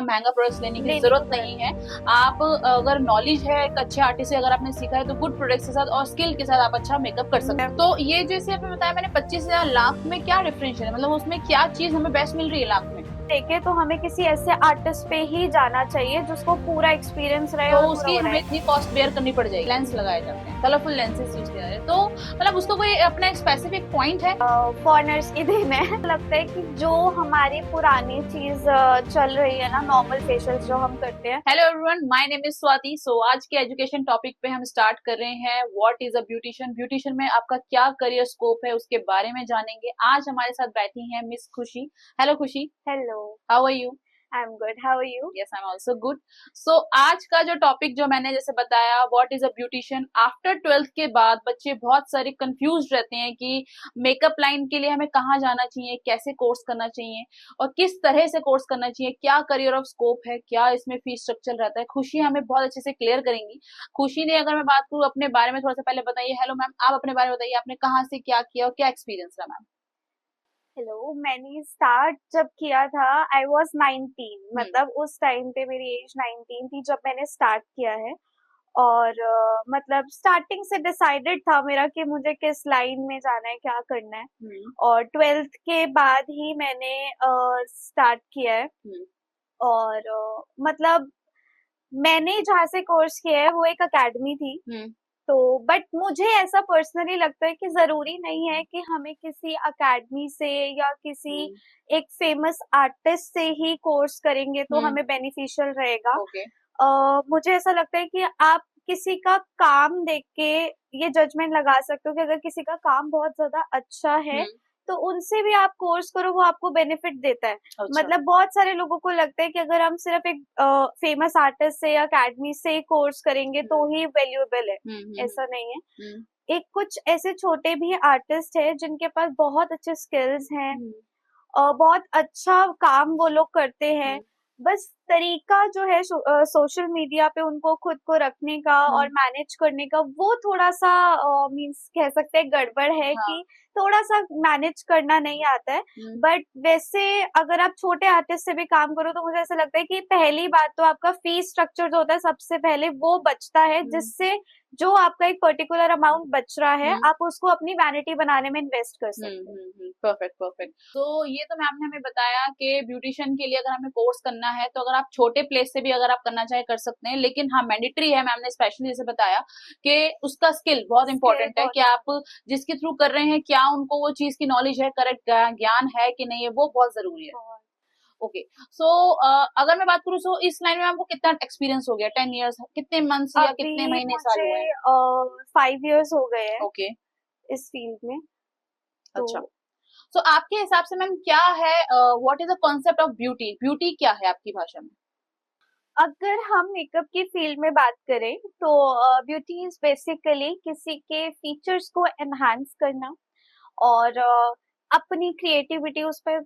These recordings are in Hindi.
महंगा प्रोडक्ट्स लेने की जरूरत नहीं है। आप अगर नॉलेज है एक अच्छे आर्टिस्ट से अगर आपने सीखा है तो गुड प्रोडक्ट्स के साथ और स्किल के साथ आप अच्छा मेकअप कर सकते हैं। तो ये जैसे आपने बताया मैंने 25,000 लाख में क्या डिफरेंस है, मतलब उसमें क्या चीज हमें बेस्ट मिल रही है लाख में? देखे तो हमें किसी ऐसे आर्टिस्ट पे ही जाना चाहिए जिसको पूरा एक्सपीरियंस रहे तो और पूरा उसकी हो रहा हमें है। इतनी कॉस्ट बेयर करनी पड़ जाएगी। लेंस लगाए जाते हैं, कलरफुल लेंसेज यूज किया जाता है, तो मतलब उसको कोई अपना स्पेसिफिक पॉइंट है? फॉरेनर्स की देन है। लगता है कि जो हमारी पुरानी चीज चल रही है ना, नॉर्मल फेशियल जो हम करते हैं। Hello everyone, my name is Swati. So आज के एजुकेशन टॉपिक पे हम स्टार्ट कर रहे हैं what is a beautician. Beautician में आपका क्या करियर स्कोप है उसके बारे में जानेंगे। आज हमारे साथ बैठी हैं miss Khushi. Hello Khushi, hello, how are you? I am good, how are you? Yes, I am also good. So आज का जो टॉपिक जो मैंने जैसे बताया what is a beautician, after 12th के बाद बच्चे बहुत सारे कंफ्यूज रहते हैं कि मेकअप लाइन के लिए हमें कहाँ जाना चाहिए, कैसे कोर्स करना चाहिए और किस तरह से कोर्स करना चाहिए, क्या करियर ऑफ स्कोप है, क्या इसमें फीस स्ट्रक्चर रहता है। खुशी हमें बहुत अच्छे से क्लियर करेंगी। खुशी ने अगर मैं बात करूँ अपने बारे में थोड़ा सा पहले बताइए। हेलो मैम, आप अपने बारे में बताइए, आपने कहाँ से क्या किया और क्या एक्सपीरियंस रहा मैम? हेलो, मैंने स्टार्ट जब किया था आई वॉज 19, मतलब उस टाइम पे मेरी एज 19 थी जब मैंने स्टार्ट किया है। और मतलब स्टार्टिंग से डिसाइडेड था मेरा कि मुझे किस लाइन में जाना है, क्या करना है। और 12th के बाद ही मैंने स्टार्ट किया है। और मतलब मैंने जहाँ से कोर्स किया है वो एक अकेडमी थी। तो बट मुझे ऐसा पर्सनली लगता है कि जरूरी नहीं है कि हमें किसी अकेडमी से या किसी एक फेमस आर्टिस्ट से ही कोर्स करेंगे तो हमें बेनिफिशियल रहेगा। ओके। मुझे ऐसा लगता है कि आप किसी का काम देख के ये जजमेंट लगा सकते हो कि अगर किसी का काम बहुत ज्यादा अच्छा है तो उनसे भी आप कोर्स करो, वो आपको बेनिफिट देता है। अच्छा। मतलब बहुत सारे लोगों को लगता है कि अगर हम सिर्फ एक फेमस आर्टिस्ट से या अकेडमी से कोर्स करेंगे तो ही वैल्यूएबल है। ऐसा नहीं है। एक कुछ ऐसे छोटे भी आर्टिस्ट है जिनके पास बहुत अच्छे स्किल्स हैं और बहुत अच्छा काम वो लोग करते हैं। बस तरीका जो है सोशल मीडिया पे उनको खुद को रखने का और मैनेज करने का वो थोड़ा सा मीन्स कह सकते हैं गड़बड़ है। कि थोड़ा सा मैनेज करना नहीं आता है। बट वैसे अगर आप छोटे आर्टिस्ट से भी काम करो तो मुझे ऐसा लगता है कि पहली बात तो आपका फीस स्ट्रक्चर जो होता है सबसे पहले वो बचता है, जिससे जो आपका एक पर्टिकुलर अमाउंट बच रहा है आप उसको अपनी वैनिटी बनाने में इन्वेस्ट कर सकते हैं। Perfect perfect. तो ये तो मैम ने हमें बताया कि ब्यूटिशियन के लिए अगर हमें कोर्स करना है तो अगर आप छोटे प्लेस से भी अगर आप करना चाहे कर सकते हैं, लेकिन हाँ मैंडेटरी है। मैम ने स्पेशली जैसे बताया कि उसका स्किल बहुत इंपॉर्टेंट है कि आप जिसके थ्रू कर रहे हैं क्या उनको वो चीज की नॉलेज है, करेक्ट ज्ञान है कि नहीं है, वो बहुत जरूरी है। ओके। सो अगर मैं बात करूँ सो इस लाइन में आपको कितना एक्सपीरियंस हो गया? 10 इयर्स, कितने मंथ्स या कितने अभी महीने साल मुझे हुए? 5 इयर्स हो गए हैं ओके। इस फील्ड में। अच्छा। तो आपके हिसाब से मैम क्या है, what is the concept of beauty? Beauty क्या है आपकी भाषा में? अगर हम मेकअप की फील्ड में बात करें तो ब्यूटी इज बेसिकली किसी के फीचर्स को एनहांस करना और अपनी क्रिएटिविटी उस पर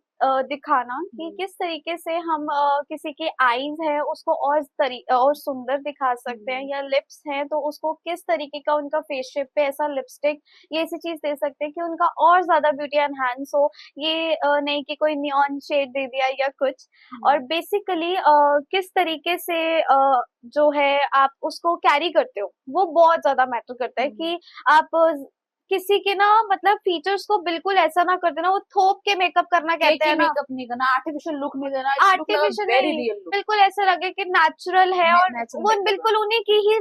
दिखाना कि किस तरीके से हम किसी के आईज है उसको और सुंदर दिखा सकते हैं, या लिप्स हैं तो उसको किस तरीके का उनका फेस शेप पे ऐसा लिपस्टिक ये ऐसी चीज दे सकते हैं कि उनका और ज्यादा ब्यूटी एनहांस हो। ये नहीं कि कोई नियॉन शेड दे दिया या कुछ। और बेसिकली किस तरीके से जो है आप उसको कैरी करते हो वो बहुत ज्यादा मैटर करता है। कि आप किसी के ना मतलब फीचर्स को बिल्कुल ऐसा ना कर देना, वो थोप के मेकअप करना कहते हैं ना, मेकअप नहीं करना, आर्टिफिशियल लुक नहीं देना, लुक आर्टिफिशियल वेरी नहीं, रियल लुक, बिल्कुल ऐसा लगे कि नेचुरल है और नेचुरल वो मेकअप। बिल्कुल उन्हीं की ही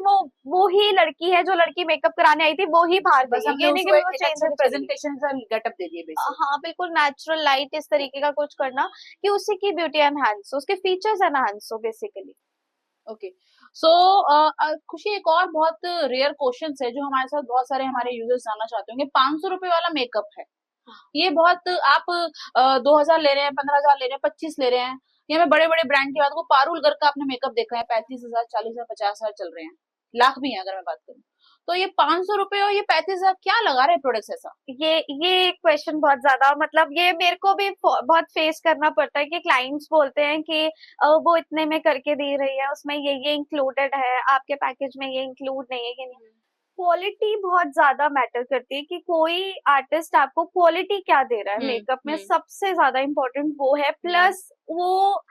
वो ही लड़की है जो लड़की मेकअप कराने आई थी, वो ही बाहर बस गई है। हमने ये नहीं कि उसको वो एक चेंज अच्छे होके चली गई। प्रेजेंटेशन सा गेटअप दे दिए बेसिकली। हाँ बिल्कुल नेचुरल लाइट इस तरीके का कुछ करना कि उसी की ब्यूटी एनहांस हो, उसके फीचर्स एनहांस हो बेसिकली। ओके। सो खुशी, एक और बहुत रेयर क्वेश्चन है जो हमारे साथ बहुत सारे हमारे यूजर्स जानना चाहते होंगे। 500 रुपए वाला मेकअप है, ये बहुत आप 2,000 ले रहे हैं, 15,000 ले रहे हैं, 25 ले रहे हैं। ये मैं बड़े बड़े ब्रांड की बात को पारुल गर्ग का आपने मेकअप देखा है, 35,000, 40,000, 50,000 चल रहे हैं, लाख भी है अगर मैं बात करूँ। तो ये 500 रुपए और ये 35,000 क्या लगा रहे हैं प्रोडक्ट्स ऐसा? ये क्वेश्चन बहुत ज्यादा मतलब ये मेरे को भी बहुत फेस करना पड़ता है कि क्लाइंट्स बोलते हैं कि वो इतने में करके दे रही है, उसमें ये इंक्लूडेड है, आपके पैकेज में ये इंक्लूड नहीं है कि नहीं। क्वालिटी बहुत ज्यादा मैटर करती है कि कोई आर्टिस्ट आपको क्वालिटी क्या दे रहा है मेकअप में, सबसे ज्यादा इम्पोर्टेंट वो है। प्लस वो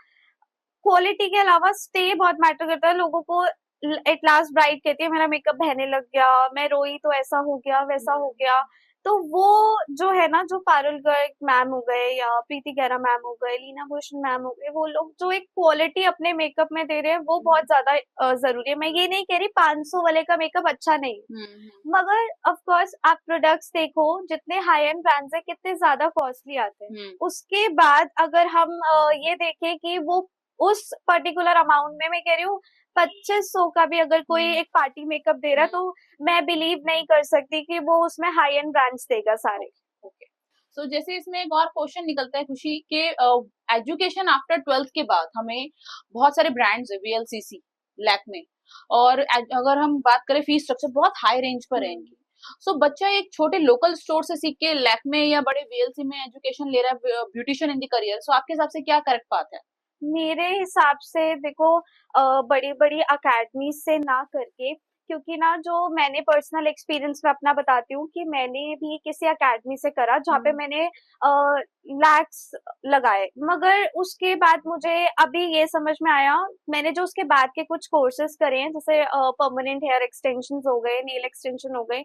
क्वालिटी के अलावा स्टे बहुत मैटर करता है। लोगों को एट लास्ट ब्राइड कहती है मेरा मेकअप बहने लग गया, मैं रोई तो ऐसा हो गया वैसा हो गया। तो वो जो है ना, जो पारुल गर्ग मैम हो गए या प्रीति गैरा मैम हो गए, लीना भूषण मैम हो गए, वो लोग जो एक क्वालिटी अपने मेकअप में दे रहे हैं वो बहुत ज्यादा जरूरी है। मैं ये नहीं कह रही 500 वाले का मेकअप अच्छा नहीं, मगर ऑफ कोर्स आप प्रोडक्ट्स देखो, जितने हाई एंड ब्रांड्स है कितने ज्यादा कॉस्टली आते हैं। उसके बाद अगर हम ये देखें कि वो उस पर्टिकुलर अमाउंट में, मैं कह रही हूँ 2500 का भी अगर कोई एक पार्टी मेकअप दे रहा है, तो मैं बिलीव नहीं कर सकती कि वो उसमें हाई एंड ब्रांड्स देगा सारे। ओके, सो जैसे इसमें एक और क्वेश्चन निकलता है खुशी के एजुकेशन आफ्टर 12th के बाद हमें बहुत सारे ब्रांड्स है, वीएलसीसी, लैक्मे, और अगर हम बात करें फीस स्ट्रक्चर बहुत हाई रेंज पर है इनकी। सो बच्चा एक छोटे लोकल स्टोर से सीख के लैक्मे या बड़े वीएलसी में एजुकेशन ले रहा है ब्यूटिशियन इन द करियर, सो आपके हिसाब से क्या करेक्ट बात है? मेरे हिसाब से देखो, बड़ी बड़ी अकेडमी से ना करके, क्योंकि ना जो मैंने पर्सनल एक्सपीरियंस में अपना बताती हूँ कि मैंने भी किसी अकेडमी से करा जहाँ पे मैंने लैक्स लगाए, मगर उसके बाद मुझे अभी ये समझ में आया, मैंने जो उसके बाद के कुछ कोर्सेज करे हैं, जैसे परमानेंट हेयर एक्सटेंशन हो गए, नेल एक्सटेंशन हो गए,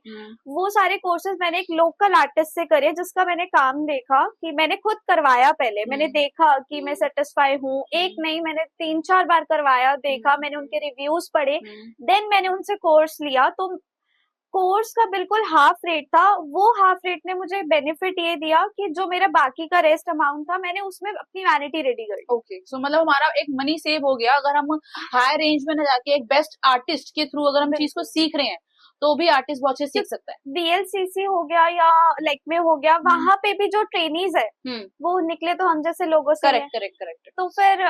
वो सारे कोर्सेज मैंने एक लोकल आर्टिस्ट से करे, जिसका मैंने काम देखा कि मैंने खुद करवाया। पहले मैंने देखा कि मैं सेटिस्फाई हूँ, एक नहीं मैंने 3-4 बार करवाया, देखा, मैंने उनके रिव्यूज पढ़े, देन मैंने उनसे कोर्स लिया। तो कोर्स का बिल्कुल हाफ रेट था, वो हाफ रेट ने मुझे बेनिफिट ये दिया कि जो मेरा बाकी का रेस्ट अमाउंट था मैंने उसमें अपनी वैनिटी रेडी कर दी। ओके, सो मतलब हमारा एक मनी सेव हो गया। अगर हम हाई रेंज में न जाके एक बेस्ट आर्टिस्ट के थ्रू अगर हम चीज को सीख रहे हैं तो भी आर्टिस्ट बहुत अच्छे सीख सकता है। बीएलसीसी हो गया या लेक्मे हो गया, वहां पे भी जो ट्रेनीज है वो निकले तो हम जैसे लोगों से। Correct correct correct. तो फिर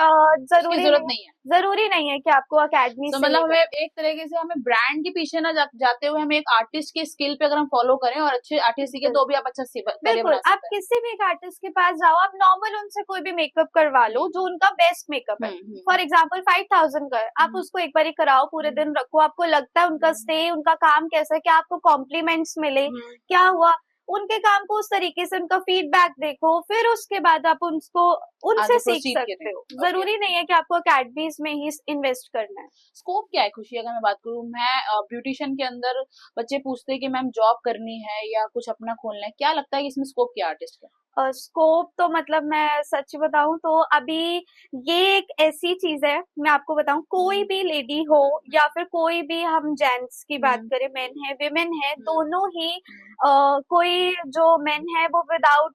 जरूरी नहीं है कि आपको अकेडमी से, मतलब हमें एक तरीके से हमें ब्रांड के पीछे ना जाते हुए हमें एक आर्टिस्ट के स्किल पे अगर हम फॉलो करें और अच्छे आर्टिस्ट सीखे तो भी आप अच्छा बिल्कुल। आप किसी भी एक आर्टिस्ट के पास जाओ, आप नॉर्मल उनसे कोई भी मेकअप करवा लो जो उनका बेस्ट मेकअप है, फॉर एग्जाम्पल 5000 का है, आप उसको एक बार कराओ, पूरे दिन रखो, आपको लगता है उनका स्टे, उनका काम कैसा है, क्या आपको कॉम्प्लीमेंट्स मिले, क्या हुआ, उनके काम को उस तरीके से उनका फीडबैक देखो, फिर उसके बाद आप उनसे सीख सकते हो। जरूरी नहीं है कि आपको अकेडमीज में ही इन्वेस्ट करना है। स्कोप क्या है खुशी? अगर मैं बात करूं, मैं ब्यूटिशियन के अंदर बच्चे पूछते हैं कि मैम जॉब करनी है या कुछ अपना खोलना है, क्या लगता है कि इसमें स्कोप क्या है आर्टिस्ट का? स्कोप तो मतलब मैं सच बताऊं तो अभी ये एक ऐसी चीज है, मैं आपको बताऊं, कोई भी लेडी हो या फिर कोई भी, हम जेंट्स की बात करें, मेन है विमेन है, दोनों ही कोई जो मेन है वो विदाउट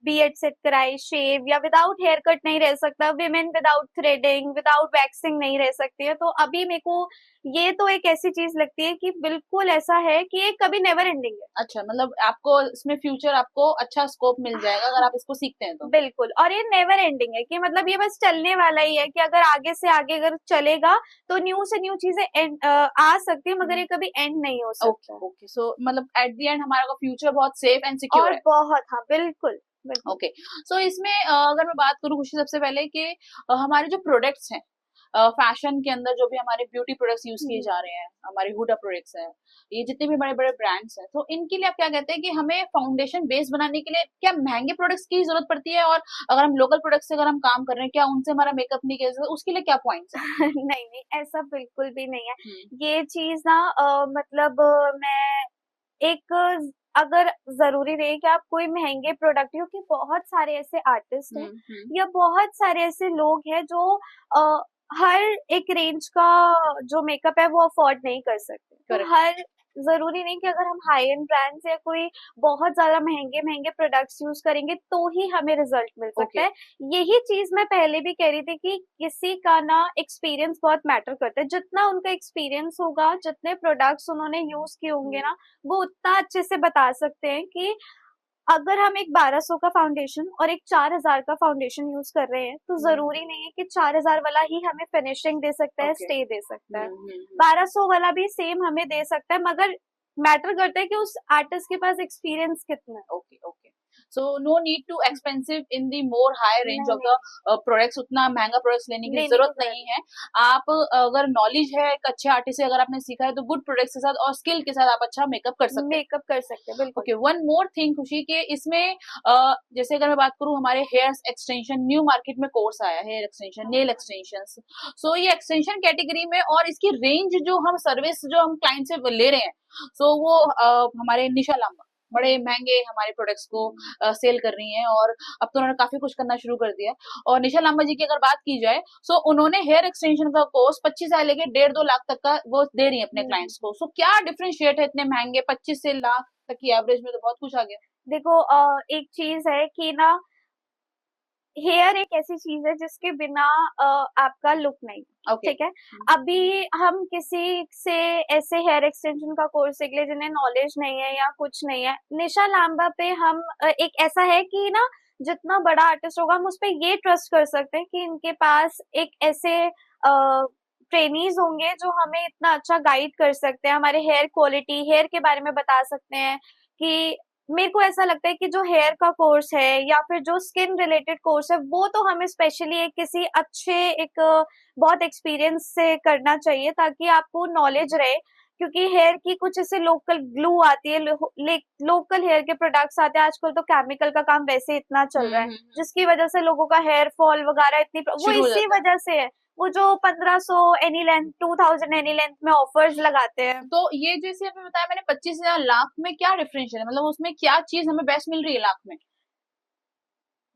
बीएड सेट कराए, शेव या विदाउट हेयर कट नहीं रह सकता, women without threading without waxing नहीं रह सकती है। तो अभी मेरे को ये तो एक ऐसी चीज लगती है कि बिल्कुल ऐसा है कि ये कभी नेवर एंडिंग है। अच्छा, मतलब आपको इसमें फ्यूचर आपको अच्छा स्कोप मिल जाएगा अगर आप इसको सीखते हैं तो। बिल्कुल, और ये नेवर एंडिंग है कि मतलब ये बस चलने वाला ही है कि अगर आगे से आगे अगर चलेगा तो न्यू से न्यू चीजें आ सकती है, मगर ये कभी एंड नहीं हो सकता। ओके, सो मतलब एट द एंड हमारा फ्यूचर बहुत सेफ एंड सिक्योर है। बहुत, हाँ बिल्कुल। ओके, सो इसमें अगर मैं बात करूं खुशी सबसे पहले कि हमारे जो प्रोडक्ट्स हैं फैशन के अंदर, जो भी हमारे ब्यूटी प्रोडक्ट्स यूज किए जा रहे हैं, हमारे हुडा प्रोडक्ट्स हैं, ये जितने भी बड़े बड़े ब्रांड्स हैं, तो इनके लिए आप क्या कहते हैं कि हमें फाउंडेशन बेस बनाने के लिए क्या महंगे प्रोडक्ट्स की जरूरत पड़ती है? और अगर हम लोकल प्रोडक्ट्स से अगर हम काम कर रहे हैं, क्या उनसे हमारा मेकअप नहीं किया जाता? उसके लिए क्या पॉइंट्स हैं? नहीं नहीं, ऐसा बिल्कुल भी नहीं है। ये चीज ना मतलब मैं एक, अगर जरूरी नहीं कि आप कोई महंगे प्रोडक्ट, क्योंकि बहुत सारे ऐसे आर्टिस्ट हैं या बहुत सारे ऐसे लोग हैं जो हर एक रेंज का जो मेकअप है वो अफोर्ड नहीं कर सकते। तो हर जरूरी नहीं कि अगर हम हाई एंड ब्रांड्स या कोई बहुत ज्यादा महंगे महंगे प्रोडक्ट्स यूज करेंगे तो ही हमें रिजल्ट मिल सकता है। यही चीज मैं पहले भी कह रही थी कि किसी का ना एक्सपीरियंस बहुत मैटर करता है, जितना उनका एक्सपीरियंस होगा, जितने प्रोडक्ट्स उन्होंने यूज किए होंगे ना, वो उतना अच्छे से बता सकते हैं कि अगर हम एक 1200 का फाउंडेशन और एक 4000 का फाउंडेशन यूज कर रहे हैं तो जरूरी नहीं है कि 4000 वाला ही हमें फिनिशिंग दे सकता है, स्टे दे सकता है। 1200 वाला भी सेम हमें दे सकता है, मगर मैटर करता है कि उस आर्टिस्ट के पास एक्सपीरियंस कितना है। Okay, so no need to expensive in the more high range of the products, उतना महंगा प्रोडक्ट्स लेने की जरूरत नहीं है। आप अगर नॉलेज है एक अच्छे आर्टिस्ट से, अगर आपने सीखा है तो गुड प्रोडक्ट्स के साथ और स्किल के साथ आप अच्छा मेकअप कर सकते हैं। बिल्कुल। ओके, वन मोर थिंग खुशी के इसमें जैसे अगर मैं बात करूं, हमारे हेयर एक्सटेंशन न्यू मार्केट में कोर्स आया, हेयर एक्सटेंशन, नेल एक्सटेंशन। सो ये एक्सटेंशन कैटेगरी में, और इसकी रेंज जो हम सर्विस जो हम क्लाइंट से ले रहे हैं, सो वो हमारे निशा लांबा बड़े महंगे हमारे प्रोडक्ट्स को सेल कर रही हैं, और अब तो उन्होंने काफी कुछ करना शुरू कर दिया। और निशा लांबा जी की अगर बात की जाए, सो उन्होंने हेयर एक्सटेंशन का कोर्स 25 से लेके 1.5-2 लाख तक का वो दे रही है अपने क्लाइंट्स को। सो क्या डिफरेंशिएट है इतने महंगे 25 से लाख तक की एवरेज में? तो बहुत कुछ आ गया। देखो एक चीज है कि ना, हेयर एक ऐसी चीज है जिसके बिना आपका लुक नहीं, ठीक है। अभी हम किसी से ऐसे हेयर एक्सटेंशन का कोर्स सीख ले जिन्हें नॉलेज नहीं है या कुछ नहीं है, निशा लांबा पे हम एक ऐसा है कि ना, जितना बड़ा आर्टिस्ट होगा हम उस पर ये ट्रस्ट कर सकते हैं कि इनके पास एक ऐसे ट्रेनीज होंगे जो हमें इतना अच्छा गाइड कर सकते हैं, हमारे हेयर क्वालिटी, हेयर के बारे में बता सकते हैं। कि मेरे को ऐसा लगता है कि जो हेयर का कोर्स है या फिर जो स्किन रिलेटेड कोर्स है, वो तो हमें स्पेशली एक किसी अच्छे, एक बहुत एक्सपीरियंस से करना चाहिए, ताकि आपको नॉलेज रहे। क्योंकि हेयर की कुछ ऐसे लोकल ग्लू आती है, लोकल हेयर के प्रोडक्ट्स आते हैं आजकल, तो केमिकल का काम वैसे इतना चल रहा है जिसकी वजह से लोगों का हेयर फॉल वगैरह इतनी, वो इसी वजह से है। वो जो 1500 एनी लेंथ, 2000 एनी लेंथ में ऑफर्स लगाते हैं। तो ये जैसे अभी बताया मैंने 25,000 लाख में क्या डिफरेंस है, मतलब उसमें क्या चीज हमें बेस्ट मिल रही है लाख में?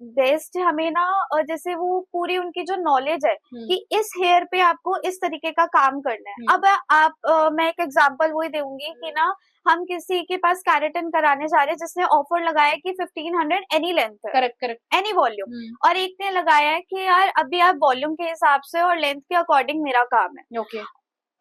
बेस्ट हमें ना, जैसे वो पूरी उनकी जो नॉलेज है कि इस हेयर पे आपको इस तरीके का काम करना है। अब आप मैं एक एग्जांपल वही दूंगी कि ना, हम किसी के पास कैरेटन कराने जा रहे हैं जिसने ऑफर लगाया कि 1500 एनी लेंथ है, करेक्ट एनी वॉल्यूम, और एक ने लगाया है कि यार अभी आप वॉल्यूम के हिसाब से और लेंथ के अकॉर्डिंग मेरा काम है। ओके।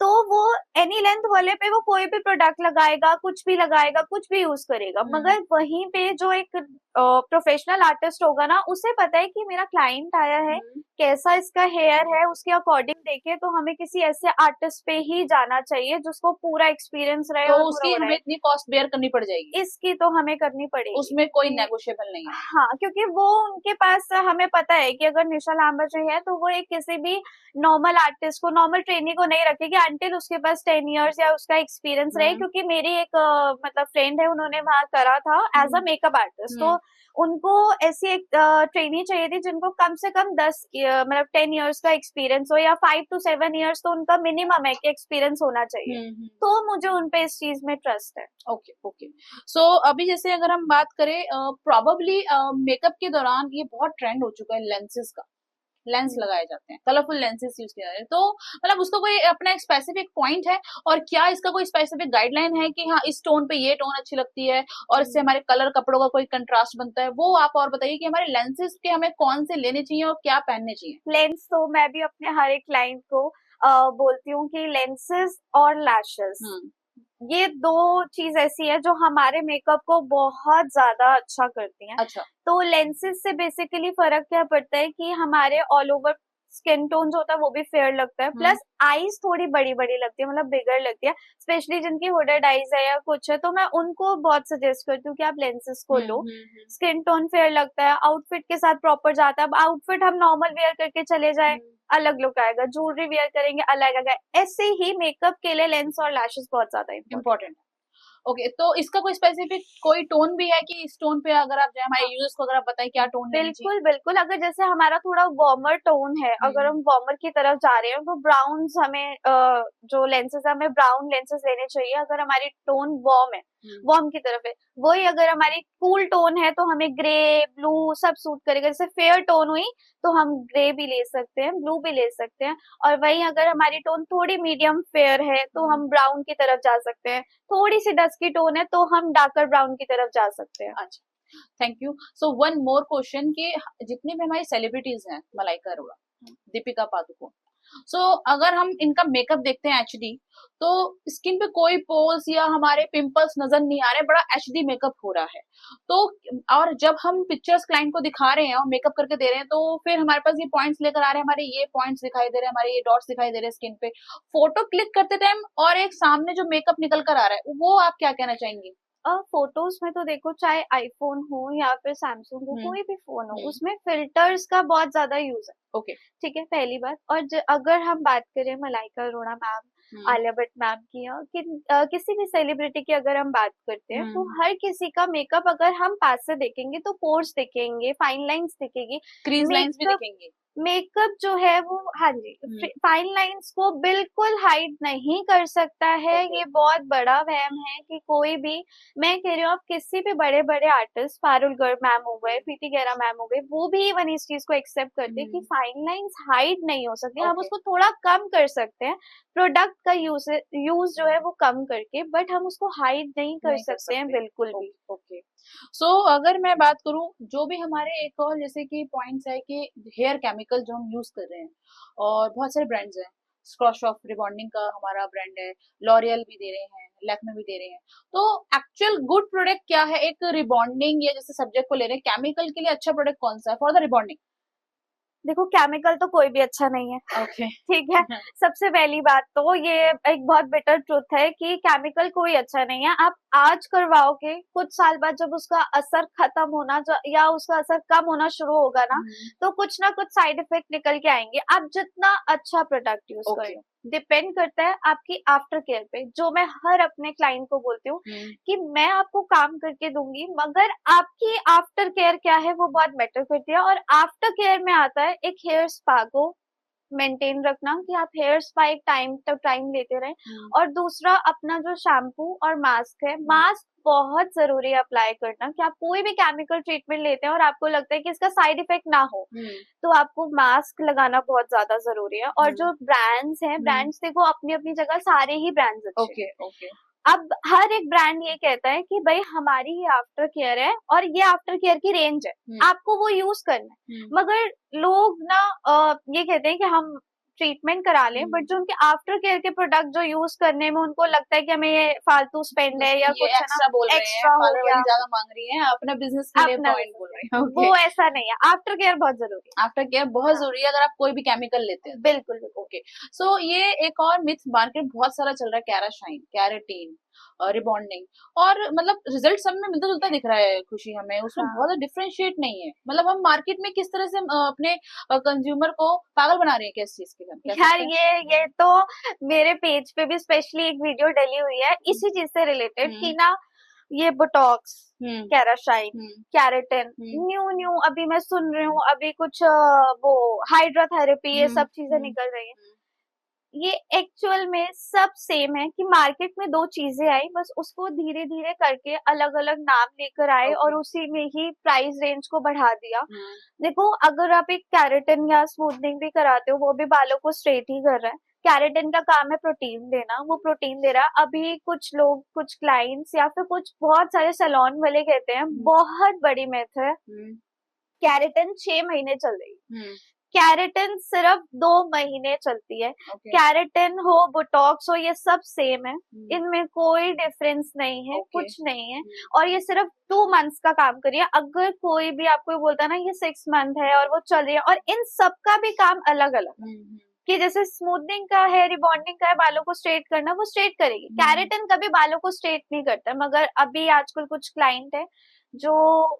तो वो एनी लेंथ वाले पे वो कोई भी प्रोडक्ट लगाएगा, कुछ भी लगाएगा, कुछ भी यूज करेगा, मगर वहीं पे जो एक प्रोफेशनल आर्टिस्ट होगा ना, उसे पता है कि मेरा क्लाइंट आया है, कैसा इसका हेयर है, उसके अकॉर्डिंग देखे, तो हमें किसी ऐसे आर्टिस्ट पे ही जाना चाहिए जिसको पूरा एक्सपीरियंस रहे। तो उसकी हमें इतनी कॉस्ट बेयर करनी पड़ जाएगी? इसकी तो हमें करनी पड़ेगी, उसमें कोई नेगोशिएबल नहीं है। हाँ, क्योंकि वो उनके पास, हमें पता है कि अगर निशा लांबा जो है, तो वो एक किसी भी नॉर्मल आर्टिस्ट को, नॉर्मल ट्रेनी को नहीं रखेगी अंटिल उसके पास 10 इयर्स या उसका एक्सपीरियंस रहे। क्योंकि मेरी एक मतलब फ्रेंड है, उन्होंने वहां करा था एज अ मेकअप आर्टिस्ट, तो उनको ऐसी एक ट्रेनी चाहिए थी जिनको कम से कम 10 मतलब 10 इयर्स का एक्सपीरियंस हो, या 5 to 7 इयर्स तो उनका मिनिमम है कि एक्सपीरियंस होना चाहिए। तो मुझे उनपे इस चीज में ट्रस्ट है। ओके। सो अभी जैसे अगर हम बात करें, प्रोबेबली मेकअप के दौरान ये बहुत ट्रेंड हो चुका है लेंसेज का, लेंस लगाए जाते हैं, कलरफुल लेंसेज यूज किया जाता है। तो मतलब उसका कोई अपना एक स्पेसिफिक पॉइंट है, और क्या इसका कोई स्पेसिफिक गाइडलाइन है कि हाँ इस टोन पे ये टोन अच्छी लगती है और इससे हमारे कलर कपड़ों का कोई कंट्रास्ट बनता है? वो आप और बताइए कि हमारे लेंसेज के हमें कौन से लेने चाहिए और क्या पहनने चाहिए? लेंस तो मैं भी अपने हर एक क्लाइंट को बोलती हूँ कि लेंसेज और लैशेस, ये दो चीज ऐसी है जो हमारे मेकअप को बहुत ज्यादा अच्छा करती हैं। अच्छा। तो लेंसेज से बेसिकली फर्क क्या पड़ता है कि हमारे ऑल ओवर स्किन टोन जो होता है वो भी फेयर लगता है, प्लस आईज थोड़ी बड़ी बड़ी लगती है, मतलब बिगर लगती है, स्पेशली जिनकी हुडेड आईज है या कुछ है, तो मैं उनको बहुत सजेस्ट करती हूँ कि आप लेंसेज को लो। स्किन टोन फेयर लगता है, आउटफिट के साथ प्रॉपर जाता है। अब आउटफिट हम नॉर्मल वेयर करके चले जाए, अलग लुक आएगा, ज्वेलरी वेयर करेंगे अलग आएगा। ऐसे ही मेकअप के लिए लेंस और लैशेस बहुत ज्यादा इम्पोर्टेंट है। ओके, तो इसका कोई स्पेसिफिक कोई टोन भी है कि इस टोन पे अगर आप जाए, हमारे यूजर्स को अगर आप बताएं क्या टोन लेना चाहिए? बिल्कुल, अगर जैसे हमारा थोड़ा वार्मर टोन है, अगर हम वार्मर की तरफ जा रहे हैं, तो ब्राउन हमें जो लेंसेज है, हमें ब्राउन लेंसेज लेने चाहिए। अगर हमारी टोन वार्म है, वार्म की तरफ है, वही अगर हमारी कूल टोन है तो हमें ग्रे, ब्लू सब सूट करेगा। जैसे फेयर टोन हुई तो हम ग्रे भी ले सकते हैं, ब्लू भी ले सकते हैं, और वही अगर हमारी टोन थोड़ी मीडियम फेयर है तो हम ब्राउन की तरफ जा सकते हैं। थोड़ी सी डस्की टोन है तो हम डार्कर ब्राउन की तरफ जा सकते हैं। अच्छा, thank you. So one more question कि जितने भी हमारी सेलिब्रिटीज हैं, मलाइका अरोड़ा, दीपिका पादुकोण, सो अगर हम इनका मेकअप देखते हैं एचडी, तो स्किन पे कोई पोल्स या हमारे पिंपल्स नजर नहीं आ रहे, बड़ा एचडी मेकअप हो रहा है। तो और जब हम पिक्चर्स क्लाइंट को दिखा रहे हैं और मेकअप करके दे रहे हैं, तो फिर हमारे पास ये पॉइंट्स लेकर आ रहे हैं, हमारे ये पॉइंट्स दिखाई दे रहे हैं, हमारे ये डॉट्स दिखाई दे रहे हैं स्किन पे, फोटो क्लिक करते टाइम, और एक सामने जो मेकअप निकल कर आ रहा है, वो आप क्या कहना चाहेंगे? फोटोज में तो देखो, चाहे आईफोन हो या फिर सैमसंग हो, कोई भी फोन हो, हम्म उसमें फिल्टर्स का बहुत ज्यादा यूज है। ओके ठीक है, पहली बात। और अगर हम बात करें मलाइका अरोड़ा मैम, आलिया भट्ट मैम की, या किसी भी सेलिब्रिटी की अगर हम बात करते हैं, तो हर किसी का मेकअप अगर हम पास से देखेंगे तो पोर्स दिखेंगे, फाइन लाइंस दिखेगी, क्रीज लाइंस भी मेकअप दिखेंगे। मेकअप जो है वो, हाँ जी, फाइन लाइंस को बिल्कुल हाइड नहीं कर सकता है। ओके ये बहुत बड़ा वहम है कि कोई भी, मैं कह रही हूँ, आप किसी भी बड़े बड़े आर्टिस्ट, पारुल गर्ग मैम हो गए, प्रीति गैरा मैम हो गए, वो भी इवन इस चीज को एक्सेप्ट करते हैं कि फाइन लाइंस हाइड नहीं हो सकती। हम ओके उसको थोड़ा कम कर सकते हैं, प्रोडक्ट का यूज जो है वो कम करके, बट हम उसको हाइड नहीं कर नहीं कर सकते हैं सकते। बिल्कुल भी। ओके सो अगर मैं बात करूं, जो भी हमारे एक और जैसे कि पॉइंट्स है कि हेयर केमिकल जो हम यूज कर रहे हैं, और बहुत सारे ब्रांड्स हैं, स्क्रॉशॉफ रिबॉन्डिंग का हमारा ब्रांड है, लॉरियल भी दे रहे हैं, लैक्मे भी दे रहे हैं। तो एक्चुअल गुड प्रोडक्ट क्या है? एक रिबॉन्डिंग या जैसे सब्जेक्ट को ले रहे हैं, केमिकल के लिए अच्छा प्रोडक्ट कौन सा है फॉर द रिबॉन्डिंग? देखो, केमिकल तो कोई भी अच्छा नहीं है। ओके ठीक है, सबसे पहली बात तो ये एक बहुत बिटर ट्रुथ है कि केमिकल कोई अच्छा नहीं है। आप आज करवाओगे, कुछ साल बाद जब उसका असर खत्म होना या उसका असर कम होना शुरू होगा ना, तो कुछ ना कुछ साइड इफेक्ट निकल के आएंगे। आप जितना अच्छा प्रोडक्ट यूज ओके करो, डिपेंड करता है आपकी आफ्टर केयर पे। जो मैं हर अपने क्लाइंट को बोलती हूँ कि मैं आपको काम करके दूंगी, मगर आपकी आफ्टर केयर क्या है वो बहुत मैटर करती है। और आफ्टर केयर में आता है एक हेयर स्पा को मेंटेन रखना, कि आप हेयर स्पा एक टाइम तक टाइम लेते रहें। और दूसरा, अपना जो शैम्पू और मास्क है, मास्क बहुत जरूरी है अप्लाई करना। कि आप कोई भी केमिकल ट्रीटमेंट लेते हैं और आपको लगता है कि इसका साइड इफेक्ट ना हो, तो आपको मास्क लगाना बहुत ज्यादा जरूरी है। और जो ब्रांड्स हैं, ब्रांड्स देखो अपनी अपनी जगह सारे ही ब्रांड्स अच्छे हैं। ओके ओके अब हर एक ब्रांड ये कहता है कि भाई हमारी ये आफ्टर केयर है और ये आफ्टर केयर की रेंज है, आपको वो यूज करना है। मगर लोग ना ये कहते हैं कि हम ट्रीटमेंट करा लें, बट जो उनके आफ्टर केयर के प्रोडक्ट जो यूज करने में उनको लगता है कि हमें ये फालतू स्पेंड है या ये कुछ है ना, एक्स्ट्रा बोल रहे हैं, एक्स्ट्रा हो पार्लर गया, वाली ज्यादा मांग रही है, अपना बिजनेस के लिए अपना पॉइंट बोल रहे हैं। ओके, वो ऐसा नहीं है। आफ्टर केयर बहुत जरूरी है। आफ्टर केयर बहुत हाँ, जरूरी है अगर आप कोई भी केमिकल लेते हैं तो। बिल्कुल बिल्कुल। ओके सो ये एक और मिथ मार्केट बहुत सारा चल रहा है, कैराशाइन, कैरेटीन, रिबॉन्डिंग, और मतलब रिजल्ट सब में मिलता जुलता दिख रहा है खुशी हमें, उसमें हाँ बहुत डिफरेंशिएट नहीं है। मतलब हम मार्केट में किस तरह से अपने कंज्यूमर को पागल बना रहे हैं, किस चीज के लिए हम कह यार, सकते हैं? ये तो मेरे पेज पे भी स्पेशली एक वीडियो डली हुई है इसी चीज से रिलेटेड, कि ना ये बोटॉक्स, हम्म कैराशाइन, हम्म कैरेटिन, हम्म न्यू न्यू अभी मैं सुन रही हूँ, अभी कुछ वो हाइड्रोथेरेपी, ये सब चीजें निकल रही हैं। ये एक्चुअल में सब सेम है, कि मार्केट में दो चीजें आई, बस उसको धीरे धीरे करके अलग अलग नाम लेकर आए और उसी में ही प्राइस रेंज को बढ़ा दिया। देखो, अगर आप एक कैरेटिन या स्मूथनिंग भी कराते हो, वो भी बालों को स्ट्रेट ही कर रहा है। कैरेटिन का काम है प्रोटीन देना, वो प्रोटीन दे रहा है। अभी कुछ लोग, कुछ क्लाइंट्स या फिर कुछ बहुत सारे सैलून वाले कहते हैं, बहुत बड़ी मिथ है, कैरेटिन 6 महीने चल रही है। कैरेटिन सिर्फ 2 महीने चलती है। कैरेटिन हो, बोटॉक्स हो, ये सब सेम है, इनमें कोई डिफरेंस नहीं है, कुछ नहीं है। और ये सिर्फ 2 मंथ्स का काम करिए। अगर कोई भी आपको बोलता है ना ये 6 मंथ है और वो चल रही है, और इन सब का भी काम अलग अलग है। कि जैसे स्मूथनिंग का है, रिबॉन्डिंग का है, बालों को स्ट्रेट करना, वो स्ट्रेट करेगी। कैरेटिन कभी बालों को स्ट्रेट नहीं करता। मगर अभी आजकल कुछ क्लाइंट है जो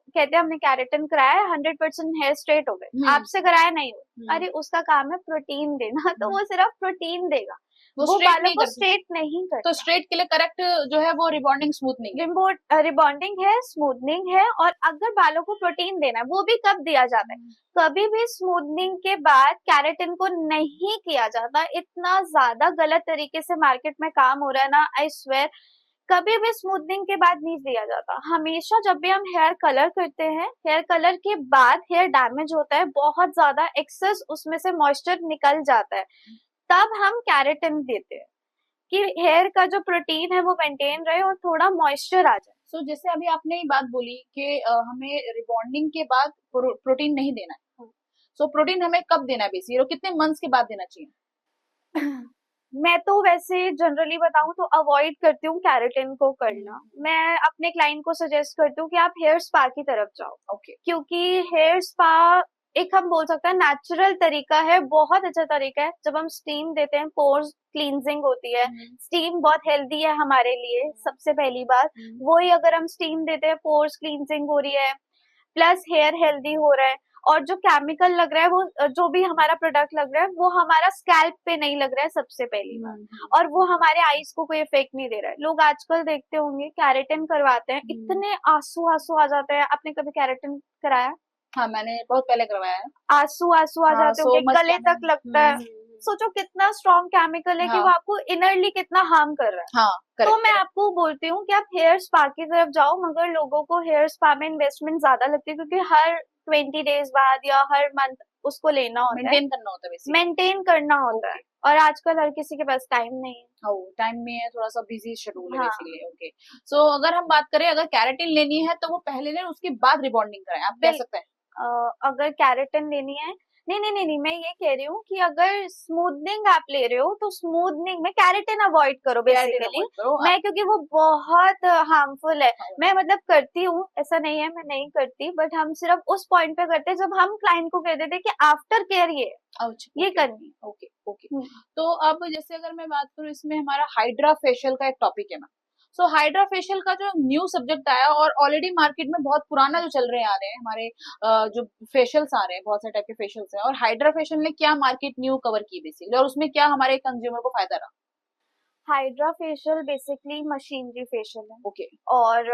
कहते हैं हमने कैरेटिन कराया है, 100% हेयर स्ट्रेट हो गए, आपसे कराया नहीं हो। अरे उसका काम है प्रोटीन देना, तो वो सिर्फ प्रोटीन देगा, वो स्ट्रेट बालों नहीं को करती। स्ट्रेट नहीं तो करता। स्ट्रेट के लिए करेक्ट जो है वो रिबॉन्डिंग स्मूथनिंग है। रिबॉन्डिंग है, स्मूथनिंग है। और अगर बालों को प्रोटीन देना है, वो भी कब दिया जाता है? कभी भी स्मूथनिंग के बाद कैरेटिन को नहीं किया जाता। इतना ज्यादा गलत तरीके से मार्केट में काम हो रहा है ना, आई स्वेयर। कभी भी स्मूथनिंग के बाद नहीं दिया जाता। हमेशा जब भी हम हेयर कलर करते हैं, हेयर कलर के बाद हेयर डैमेज होता है, बहुत ज्यादा एक्सेस उसमें से मॉइस्चर निकल जाता है, तब हम कैरेटिन देते हैं कि हेयर का जो प्रोटीन है वो मेंटेन रहे और थोड़ा मॉइस्चर आ जाए। सो जैसे अभी आपने ये बात बोली कि हमें रिबॉन्डिंग के बाद प्रोटीन नहीं देना है, सो प्रोटीन हमें कब देना है बेसिकली, और कितने मंथ्स के बाद देना चाहिए? मैं तो वैसे जनरली बताऊं तो अवॉइड करती हूँ कैरेटिन को करना। मैं अपने क्लाइंट को सजेस्ट करती हूँ कि आप हेयर स्पा की तरफ जाओ। क्योंकि हेयर स्पा एक हम बोल सकते हैं नेचुरल तरीका है, बहुत अच्छा तरीका है। जब हम स्टीम देते हैं पोर्स क्लींजिंग होती है, स्टीम बहुत हेल्दी है हमारे लिए, सबसे पहली बात वही। अगर हम स्टीम देते हैं पोर्स क्लींजिंग हो रही है, प्लस हेयर हेल्दी हो रहा है, और जो केमिकल लग रहा है वो जो भी हमारा प्रोडक्ट लग रहा है वो हमारा स्कैल्प पे नहीं लग रहा है सबसे पहली बात, और वो हमारे आईज को कोई इफेक्ट नहीं दे रहा है। लोग आजकल देखते होंगे कैरेटिन करवाते हैं, इतने आंसू आंसू आ जाते हैं। आपने कभी कैरेटिन कराया? हाँ, मैंने बहुत पहले करवाया है। आंसू आंसू आ जाते होंगे, गले तक लगता है। सोचो कितना स्ट्रॉन्ग केमिकल है कि वो आपको इनरली कितना हार्म कर रहा है। हाँ, तो मैं आपको बोलती हूँ कि आप हेयर स्पा की तरफ जाओ, मगर लोगों को हेयर स्पा में इन्वेस्टमेंट ज्यादा लगती है, क्योंकि हर 20 डेज बाद या हर मंथ उसको लेना होता है, मेंटेन करना होता है, मेंटेन करना होता है। और आजकल हर किसी के पास टाइम नहीं है। टाइम में है, थोड़ा सा बिजी शेड्यूल है बेसिकली। ओके, सो अगर हम बात करें, अगर कैरेटिन लेनी है तो वो पहले लें, उसके बाद रिबॉन्डिंग कराएं, आप कह सकते हैं? अगर कैरेटिन लेनी है, नहीं, मैं ये कह रही हूँ कि अगर स्मूथनिंग आप ले रहे हो तो स्मूथनिंग में कैरेटिन अवॉइड करो बेसिकली। मैं क्योंकि वो बहुत हार्मफुल है। मैं मतलब करती हूँ, ऐसा नहीं है मैं नहीं करती, बट हम सिर्फ उस पॉइंट पे करते हैं जब हम क्लाइंट को कह देते कि आफ्टर केयर ये करनी। Okay okay. तो अब जैसे अगर मैं बात करूँ, इसमें हमारा हाइड्रा फेशियल का एक टॉपिक है मैम। सो हाइड्रा फेशियल का जो न्यू सब्जेक्ट आया, और ऑलरेडी मार्केट में बहुत पुराना जो चल रहे आ रहे हैं हमारे जो फेशियल्स आ रहे हैं, बहुत सारे टाइप के फेशियल्स हैं, और हाइड्रा फेशियल ने क्या मार्केट न्यू कवर की बेसिकली, और उसमें क्या हमारे कंज्यूमर को फायदा रहा? Hydra facial basically machinery facial है। ओके। और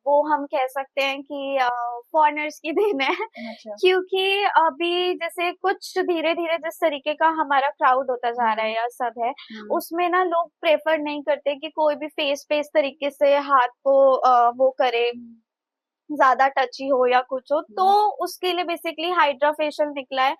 वो हम कह सकते हैं कि फॉरेनर्स की देन है। अच्छा। क्योंकि अभी जैसे कुछ धीरे धीरे जिस तरीके का हमारा क्राउड होता जा रहा है या सब है, उसमें ना लोग प्रेफर नहीं करते कि कोई भी फेस पे इस तरीके से हाथ को वो करे, ज्यादा टची हो या कुछ हो। तो उसके लिए बेसिकली हाइड्रा फेशियल निकला है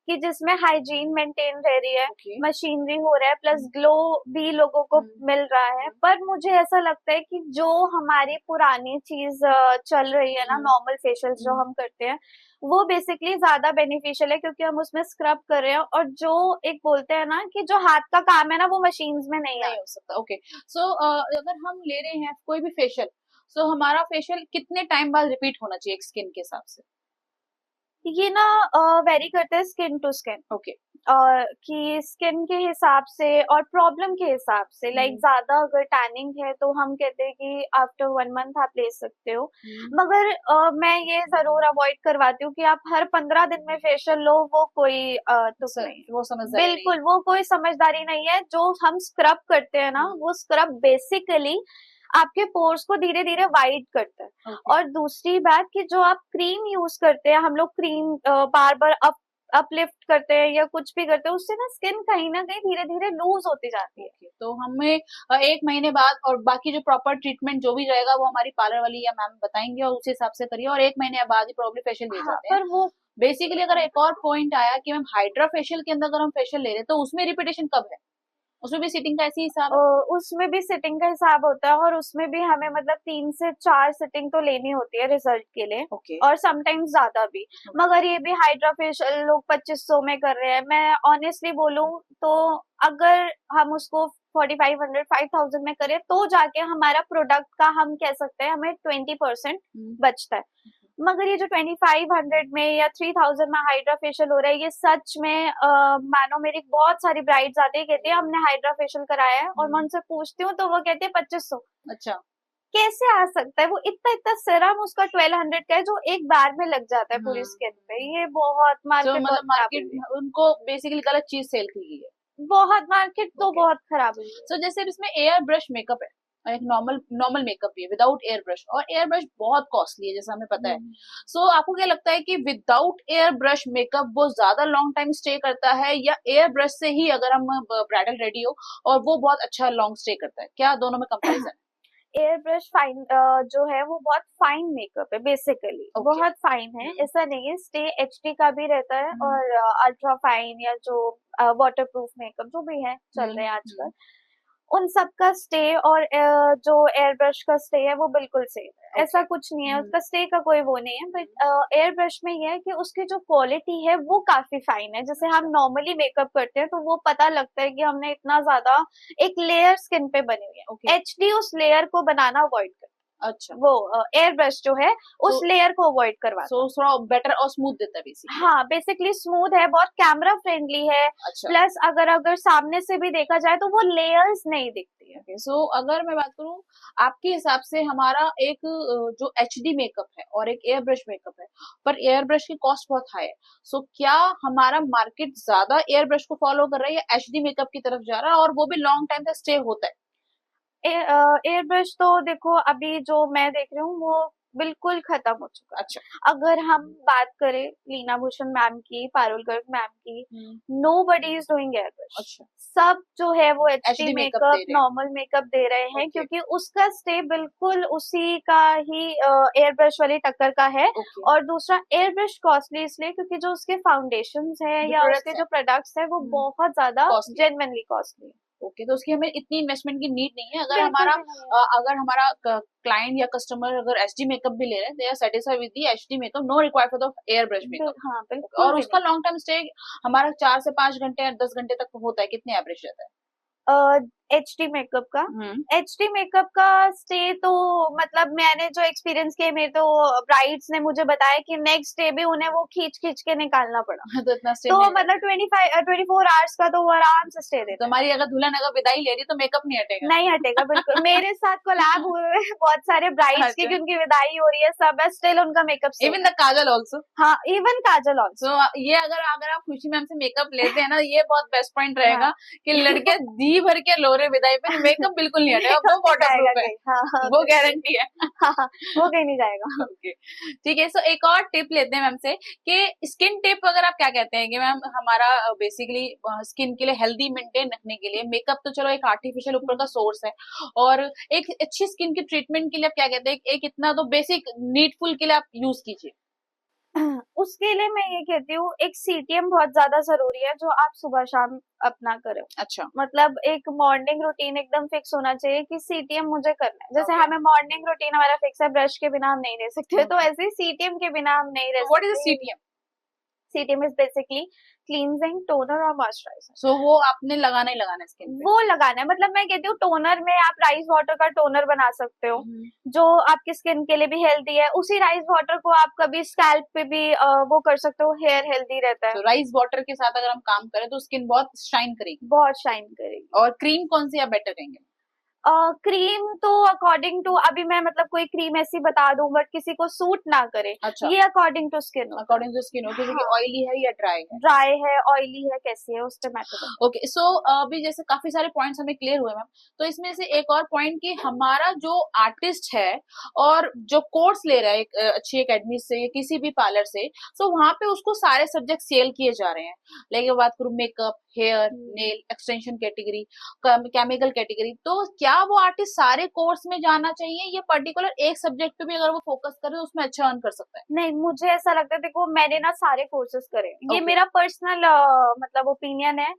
कि जिसमें हाइजीन मेंटेन रह रही है, मशीनरी हो रहा है, प्लस ग्लो भी लोगों को मिल रहा है। पर मुझे ऐसा लगता है कि जो हमारी पुरानी चीज चल रही है ना, नॉर्मल फेशियल जो हम करते हैं, वो बेसिकली ज्यादा बेनिफिशियल है, क्योंकि हम उसमें स्क्रब कर रहे हैं, और जो एक बोलते हैं ना कि जो हाथ का काम है ना, वो मशीन्स में नहीं हो सकता। ओके, सो अगर हम ले रहे हैं कोई भी फेशियल, सो हमारा फेशियल कितने टाइम बाद रिपीट होना चाहिए एक स्किन के हिसाब से? ये ना वेरी करता है स्किन टू स्किन। ओके। कि स्किन के हिसाब से और प्रॉब्लम के हिसाब से, लाइक ज्यादा अगर टैनिंग है तो हम कहते हैं कि आफ्टर 1 मंथ आप ले सकते हो। मगर मैं ये जरूर अवॉइड करवाती हूँ कि आप हर 15 दिन में फेशियल लो, वो कोई नहीं, वो समझदारी बिल्कुल नहीं। वो कोई समझदारी नहीं है। जो हम स्क्रब करते हैं ना, वो स्क्रब बेसिकली आपके पोर्स को धीरे धीरे वाइड करता है। और दूसरी बात कि जो आप क्रीम यूज करते हैं, हम लोग क्रीम बार बार अपलिफ्ट करते हैं या कुछ भी करते हैं, उससे ना स्किन कहीं ना कहीं धीरे धीरे लूज होती जाती है। तो हमें 1 महीने बाद और बाकी जो प्रॉपर ट्रीटमेंट जो भी रहेगा वो हमारी पार्लर वाली या मैम बताएंगे, और उस हिसाब से करिए, और 1 महीने बाद ही प्रॉब्लम फेशियल दिए जाते हैं। पर वो बेसिकली अगर एक और पॉइंट आया कि मैम हाइड्रा फेशियल के अंदर अगर हम फेशियल ले रहे हैं तो उसमें रिपीटेशन कब है? उसमें भी सिटिंग का ऐसी हिसाब है? उसमें भी सिटिंग का हिसाब होता है, और उसमें भी हमें मतलब 3 से 4 सिटिंग तो लेनी होती है रिजल्ट के लिए। और समटाइम्स ज्यादा भी। मगर ये भी हाइड्रा फेशियल लोग 2500 में कर रहे हैं। मैं ऑनेस्टली बोलूं तो अगर हम उसको 4500 5000 में करें तो जाके हमारा प्रोडक्ट का हम कह सकते हैं हमें 20% बचता है। मगर ये जो 2500 में या 3000 में हाइड्रा फेशियल हो रहा है, ये सच में मानो मेरी बहुत सारी ब्राइड्स आती है, कहती है हमने हाइड्रा फेशियल कराया है, और मैं उनसे पूछती हूँ तो वो कहती है 2500। अच्छा, कैसे आ सकता है? वो इतना इतना सीरम उसका 1200 का है, जो एक बार में लग जाता है पूरी स्किन पे। ये बहुत मार्केट उनको बेसिकली गलत चीज सेल की गई है। बहुत मार्केट तो बहुत खराब है। सो जैसे इसमें एयर ब्रश मेकअप है, एक नॉर्मल मेकअप भी है विदाउट एयर ब्रश, और एयर ब्रश बहुत कॉस्टली है जैसा हमें पता है। सो आपको क्या लगता है कि विदाउट एयर ब्रश मेकअप वो ज्यादा लॉन्ग टाइम स्टे करता है, या एयर ब्रश से ही अगर हम ब्राइडल रेडी हो और वो बहुत अच्छा लॉन्ग स्टे करता है? क्या दोनों में कंपैरिजन है? एयर ब्रश फाइन जो है वो बहुत फाइन मेकअप है बेसिकली। बहुत फाइन है, ऐसा नहीं है। स्टे एचडी का भी रहता है, और अल्ट्रा फाइन या जो वाटर प्रूफ मेकअप जो भी है चल रहे हैं आजकल, उन सब का स्टे और जो एयर ब्रश का स्टे है वो बिल्कुल सेम है। ऐसा कुछ नहीं है, उसका स्टे का कोई वो नहीं है। बट एयर ब्रश में यह है कि उसकी जो क्वालिटी है वो काफी फाइन है। जैसे हम नॉर्मली मेकअप करते हैं तो वो पता लगता है कि हमने इतना ज्यादा एक लेयर स्किन पे बनी हुई है। एचडी उस लेयर को बनाना अवॉइड करता है। अच्छा, वो एयर ब्रश जो है उस लेयर को अवॉइड करवाता सो थोड़ा बेटर और स्मूथ देता है बेसिकली। हाँ, बेसिकली स्मूथ है, बहुत कैमरा फ्रेंडली है। अच्छा, प्लस अगर अगर सामने से भी देखा जाए तो वो लेयर्स नहीं दिखती है। सो अगर मैं बात करूं आपके हिसाब से हमारा एक जो एचडी मेकअप है और एक एयर ब्रश मेकअप है, पर एयर ब्रश की कॉस्ट बहुत हाई है, सो क्या हमारा मार्केट ज्यादा एयर ब्रश को फॉलो कर रहा है या एचडी मेकअप की तरफ जा रहा है, और वो भी लॉन्ग टाइम तक स्टे होता है? एयर ब्रश तो देखो अभी जो मैं देख रही हूँ वो बिल्कुल खत्म हो चुका है। अच्छा, अगर हम बात करें लीना भूषण मैम की, पारुल गर्ग मैम की, nobody is doing air brush. अच्छा, सब जो है वो एचडी एचडी मेकअप मेकअप, दे रहे हैं। नॉर्मल मेकअप दे रहे हैं, ओके, क्योंकि उसका स्टे बिल्कुल उसी का ही एयर ब्रश वाली टक्कर का है। ओके, और दूसरा एयर ब्रश कॉस्टली इसलिए क्योंकि जो उसके फाउंडेशंस है जो या प्रोडक्ट्स उसके है जो प्रोडक्ट्स है वो बहुत ज्यादा कॉस्टली, जेन्युइनली कॉस्टली है। ओके, तो उसकी हमें इतनी इन्वेस्टमेंट की नीड नहीं है। बिल्कुल भी नहीं है। अगर हमारा क्लाइंट या कस्टमर अगर एचडी मेकअप भी ले रहे हैं, they are satisfied with the HD makeup, no required for the air brush makeup. हाँ, बिल्कुल और भी उसका नहीं। लॉन्ग टर्म स्टे हमारा 4 से 5 घंटे या 10 घंटे तक होता है, कितने एवरेज रहता है? एचडी मेकअप का, एचडी मेकअप का स्टे तो मतलब मैंने जो एक्सपीरियंस किया, मेरे तो ब्राइड्स ने मुझे बताया कि नेक्स्ट डे भी उन्हें वो खींच खींच के निकालना पड़ा। तो इतना स्टे तो नहीं मतलब 24 आवर्स का तो वो आराम से स्टे रहता। देता है। तुम्हारी अगर दुल्हन अगर विदाई ले रही तो मेकअप नहीं हटेगा? नहीं हटेगा बिल्कुल। मेरे साथ कोलैब हुए हुए हैं बहुत सारे ब्राइड्स की, अच्छा, कि उनकी विदाई हो रही है, सब है, स्टिल उनका मेकअप सेम इवन है। The Kajal also? हाँ, इवन काजल ऑल्सो। सो ये अगर अगर आप खुशी मैम से मेकअप लेते हैं ना, ये बहुत बेस्ट पॉइंट हाँ। रहेगा कि लड़के दी भर के लोरे विदाई पे मेकअप बिल्कुल नहीं हटेगा, वो मेकअप नहीं वाटर जाएगा प्रूफ है, कहीं। हाँ हाँ वो बिल्कुल। गारंटी है। हाँ हाँ, वो कहीं नहीं जाएगा। ओके, ठीक है। सो एक और टिप लेते हैं मैम से कि स्किन टिप अगर आप क्या कहते हैं कि मैम हमारा बेसिकली स्किन के लिए हेल्दी मेंटेन रखने के लिए, मेकअप तो चलो एक आर्टिफिशियल ऊपर का सोर्स है, और एक अच्छी स्किन की ट्रीटमेंट के लिए आप क्या कहते हैं, एक इतना तो बेसिक नीडफुल के लिए आप यूज कीजिए? उसके लिए मैं ये कहती हूँ, एक सीटीएम बहुत ज्यादा जरूरी है जो आप सुबह शाम अपना करें। अच्छा, मतलब एक मॉर्निंग रूटीन एकदम फिक्स होना चाहिए कि सीटीएम मुझे करना है। जैसे Okay. हमें मॉर्निंग रूटीन हमारा फिक्स है, ब्रश के बिना हम नहीं रह सकते, तो ऐसे ही सीटीएम के बिना हम नहीं रह व्हाट इज सकते। CTM? CTM is basically cleansing, toner और मॉइस्चराइजर। सो वो आपने लगाना ही लगाना है स्किन पे? वो लगाना है। मतलब मैं कहती हूँ टोनर में आप राइस वाटर का टोनर बना सकते हो, जो आपकी स्किन के लिए भी हेल्दी है। उसी राइस वाटर को आप कभी स्कैल्प पे भी वो कर सकते हो, हेयर हेल्दी रहता है। तो राइस वाटर के साथ अगर हम काम करें तो स्किन बहुत शाइन करेगी? बहुत शाइन करेगी। और क्रीम कौन सी आप बेटर कहेंगे? क्रीम तो अकॉर्डिंग टू, अभी मैं मतलब कोई क्रीम ऐसी बता दूं बट किसी को सूट ना करे, अच्छा, ये अकॉर्डिंग टू स्किन होता है। अकॉर्डिंग टू स्किन हो, किसी की हाँ, ऑयली है या ड्राई है? ड्राई है, ऑयली है, कैसी है, उस पे मैटर करता ओके, सो अभी जैसे काफी सारे पॉइंट्स हमें क्लियर हुए मैम, तो इसमें से एक और पॉइंट कि हमारा जो आर्टिस्ट है और जो कोर्स ले रहा है एक अच्छी एकेडमी से या किसी भी पार्लर से, सो वहां पे उसको सारे सब्जेक्ट सेल किए जा रहे हैं। लाइक बात करूँ makeup, hair, nail, extension category, chemical category, तो क्या वो आर्टिस्ट सारे कोर्स में जाना चाहिए या पर्टिकुलर एक सब्जेक्ट पे भी अगर वो फोकस करे तो उसमें अच्छा अर्न कर सकता है? नहीं, मुझे ऐसा लगता है, देखो मैंने ना सारे कोर्सेज करे, ये Okay. मेरा पर्सनल मतलब ओपिनियन है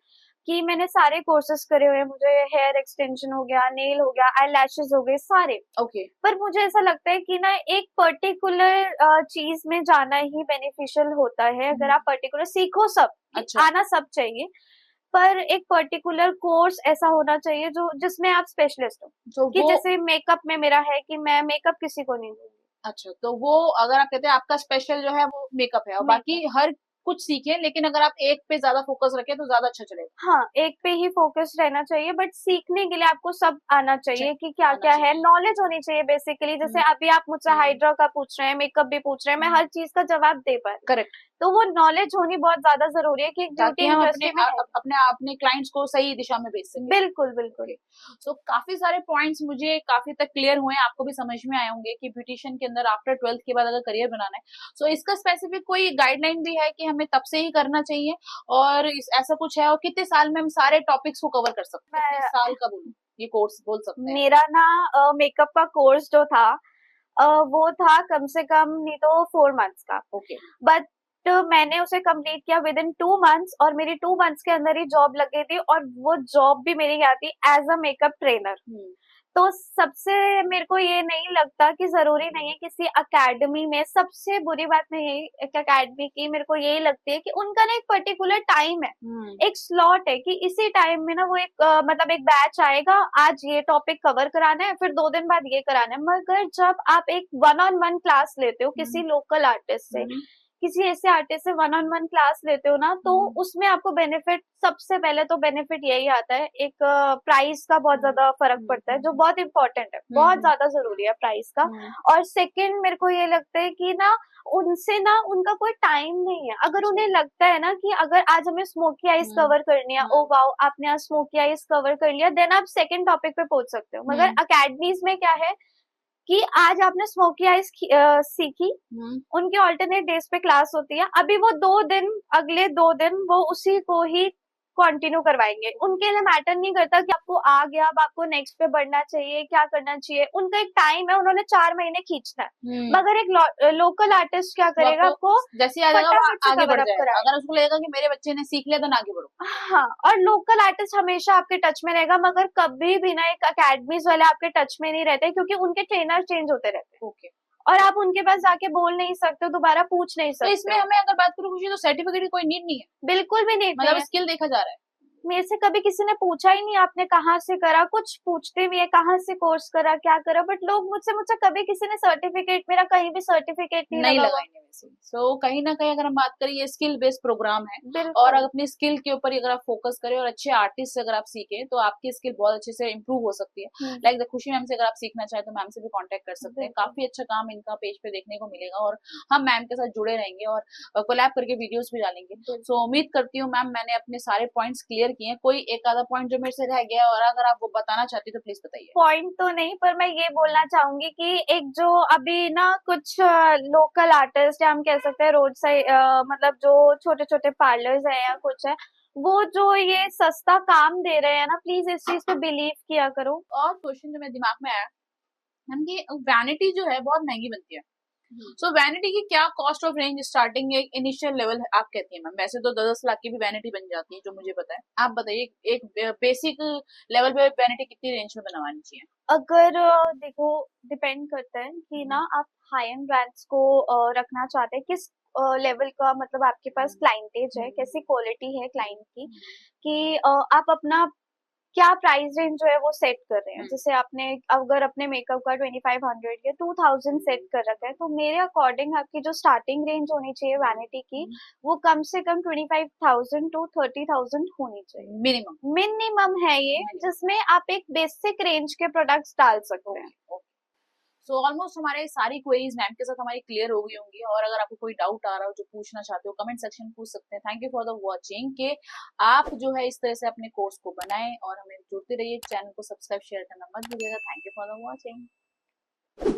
कि मैंने सारे कोर्सेज करे हुए हैं। मुझे हेयर एक्सटेंशन हो गया, नेल हो गया, आई लैशेज हो गए, सारे। ओके, पर मुझे ऐसा लगता है कि ना एक पर्टिकुलर चीज में जाना ही बेनिफिशियल होता है। अगर आप पर्टिकुलर सीखो, सब अच्छा, आना सब चाहिए, पर एक पर्टिकुलर कोर्स ऐसा होना चाहिए जो जिसमें आप स्पेशलिस्ट हो। तो कि वो जैसे मेकअप में मेरा है कि मैं मेकअप किसी को नहीं दूंगी। अच्छा, तो वो अगर आप कहते हैं आपका स्पेशल जो है वो मेकअप है और बाकी हर कुछ सीखे, लेकिन अगर आप एक पे ज्यादा फोकस रखें तो ज्यादा अच्छा चलेगा? हाँ, एक पे ही फोकस रहना चाहिए, बट सीखने के लिए आपको सब आना चाहिए कि क्या आना क्या चाहिए। है, नॉलेज होनी चाहिए बेसिकली। जैसे अभी आप मुझसे हाइड्रा का पूछ रहे हैं, मेकअप भी पूछ रहे हैं, मैं हर चीज का जवाब दे पा रही हूँ। करेक्ट, तो वो नॉलेज होनी बहुत ज्यादा जरूरी है कि एक ताकि ब्यूटी हम इंडस्ट्री में है। अपने अपने क्लाइंट्स को सही दिशा में भेज सकें। बिल्कुल बिल्कुल। सो काफी सारे पॉइंट्स मुझे काफी तक क्लियर हुए हैं, आपको भी समझ में आए होंगे कि ब्यूटिशियन के अंदर आफ्टर 12th के बाद अगर करियर बनाना है, सो इसका स्पेसिफिक कोई गाइडलाइन भी है कि हमें तब से ही करना चाहिए, और ऐसा कुछ है, और कितने साल में हम सारे टॉपिक्स को कवर कर सकते हैं? कितने साल का बोलूं ये कोर्स बोल सकते हैं? मेरा ना मेकअप का कोर्स जो था वो था कम से कम नहीं तो 4 मंथ्स का। ओके, बट मैंने उसे कंप्लीट किया विद इन 2 मंथ्स, और मेरी 2 मंथ्स के अंदर ही जॉब लग गई थी, और वो जॉब भी मेरी क्या थी, एज अ मेकअप ट्रेनर। तो सबसे मेरे को ये नहीं लगता कि जरूरी नहीं है किसी अकेडमी में, सबसे बुरी बात नहीं है एक अकेडमी की, मेरे को यही लगती है कि उनका ना एक पर्टिकुलर टाइम है, एक स्लॉट है कि इसी टाइम में ना वो एक मतलब एक बैच आएगा, आज ये टॉपिक कवर कराना है, फिर 2 दिन बाद ये कराना है। मगर जब आप एक वन ऑन वन क्लास लेते हो किसी लोकल आर्टिस्ट से, किसी ऐसे आर्टिस्ट से वन ऑन वन क्लास लेते हो ना, तो उसमें आपको बेनिफिट, सबसे पहले तो बेनिफिट यही आता है, एक प्राइस का बहुत ज्यादा फर्क पड़ता है, जो बहुत इंपॉर्टेंट है, बहुत ज्यादा जरूरी है प्राइस का। और सेकंड मेरे को ये लगता है कि ना उनसे ना उनका कोई टाइम नहीं है। अगर उन्हें लगता है ना कि अगर आज हमें स्मोकी आइज कवर करनी है, ओ वाओ आपने आज स्मोकी आइज कवर कर लिया, देन आप सेकंड टॉपिक पे पहुंच सकते हो। मगर अकेडमीज में क्या है कि आज आपने स्मोकी आइज सीखी, उनके ऑल्टरनेट डेज पे क्लास होती है, अभी वो 2 दिन, अगले 2 दिन वो उसी को ही कंटिन्यू करवाएंगे। उनके लिए मैटर नहीं करता कि आपको आ गया, अब आपको नेक्स्ट पे बढ़ना चाहिए, क्या करना चाहिए। उनका एक टाइम है, उन्होंने 4 महीने खींचना है। मगर एक लोकल आर्टिस्ट क्या करेगा, आपको जैसे आ जाएगा फटाफट से आगे कवर बढ़ अप जाएगा। कराएगा। अगर उसको लगेगा कि मेरे बच्चे ने सीख लिया तो आगे बढ़ो। हाँ, और लोकल आर्टिस्ट हमेशा आपके टच में रहेगा, मगर कभी भी ना एक अकेडमीज वाले आपके टच में नहीं रहते, क्योंकि उनके ट्रेनर चेंज होते रहते हैं। ओके। और आप उनके पास जाके बोल नहीं सकते, दोबारा पूछ नहीं तो सकते। इसमें हमें अगर बात करूं खुशी, तो सर्टिफिकेट की कोई नीड नहीं है, बिल्कुल भी नहीं, मतलब स्किल देखा जा रहा है। मेरे से कभी किसी ने पूछा ही नहीं आपने कहाँ से करा, कुछ पूछते भी है कहाँ से कोर्स करा, क्या करा, बट लोग मुझसे कभी किसी ने सर्टिफिकेट, मेरा कहीं भी सर्टिफिकेट नहीं लगा हुआ। सो कहीं ना कहीं अगर हम बात करें, ये स्किल बेस्ड प्रोग्राम है, और अपनी स्किल के ऊपर अगर आप फोकस करें और अच्छे आर्टिस्ट से अगर आप सीखे, तो आपकी स्किल बहुत अच्छे से इंप्रूव हो सकती है। लाइक खुशी मैम से अगर आप सीखना चाहे तो मैम से भी कांटेक्ट कर सकते हैं, काफी अच्छा काम इनका पेज पे देखने को मिलेगा, और हम मैम के साथ जुड़े रहेंगे और कोलैब करके वीडियोस भी डालेंगे। सो उम्मीद करती हूँ मैम मैंने अपने सारे पॉइंट्स क्लियर किए। कोई एक आधा पॉइंट जो मेरे से रह गया और अगर आप वो बताना चाहती तो प्लीज बताइए। पॉइंट तो नहीं, पर मैं ये बोलना चाहूंगी कि एक जो अभी ना कुछ लोकल आर्टिस्ट, या हम कह सकते हैं रोड साइड, मतलब जो छोटे छोटे पार्लर्स है या कुछ है, वो जो ये सस्ता काम दे रहे हैं ना, प्लीज इस चीज पे बिलीव किया करो। और क्वेश्चन जो मेरे दिमाग में आया मैम कि वैनिटी जो है बहुत महंगी बनती है, सो वैनिटी की क्या कॉस्ट ऑफ रेंज स्टार्टिंग एक इनिशियल लेवल आप कहती है मैम? वैसे तो 10 लाख की भी वैनिटी बन जाती है जो मुझे पता है, आप बताइए एक बेसिक लेवल पे वैनिटी कितनी रेंज में बनवानी चाहिए? अगर देखो, डिपेंड करता है कि ना आप हाई एंड ब्रांड्स को रखना चाहते हैं किस लेवल का, मतलब आपके पास क्लाइंटेज है, कैसी क्वालिटी है क्लाइंट की, कि आप अपना क्या प्राइस रेंज जो है वो सेट कर रहे हैं। जैसे आपने अगर अपने मेकअप का 2500 या 2000 सेट कर रखा है, तो मेरे अकॉर्डिंग आपकी जो स्टार्टिंग रेंज होनी चाहिए वैनिटी की, वो कम से कम 25,000 टू 30,000 होनी चाहिए। मिनिमम है ये, जिसमें आप एक बेसिक रेंज के प्रोडक्ट्स डाल सकते हैं। सो ऑलमोस्ट हमारे सारी क्वेरीज मैम के साथ हमारी क्लियर हो गई होंगी, और अगर आपको कोई डाउट आ रहा हो जो पूछना चाहते हो कमेंट सेक्शन में पूछ सकते हैं। Thank you for the watching, कि आप जो है इस तरह से अपने कोर्स को बनाएं और हमें जुड़ते रहिए। चैनल को सब्सक्राइब शेयर करना मत भूलिएगा। Thank you for the watching.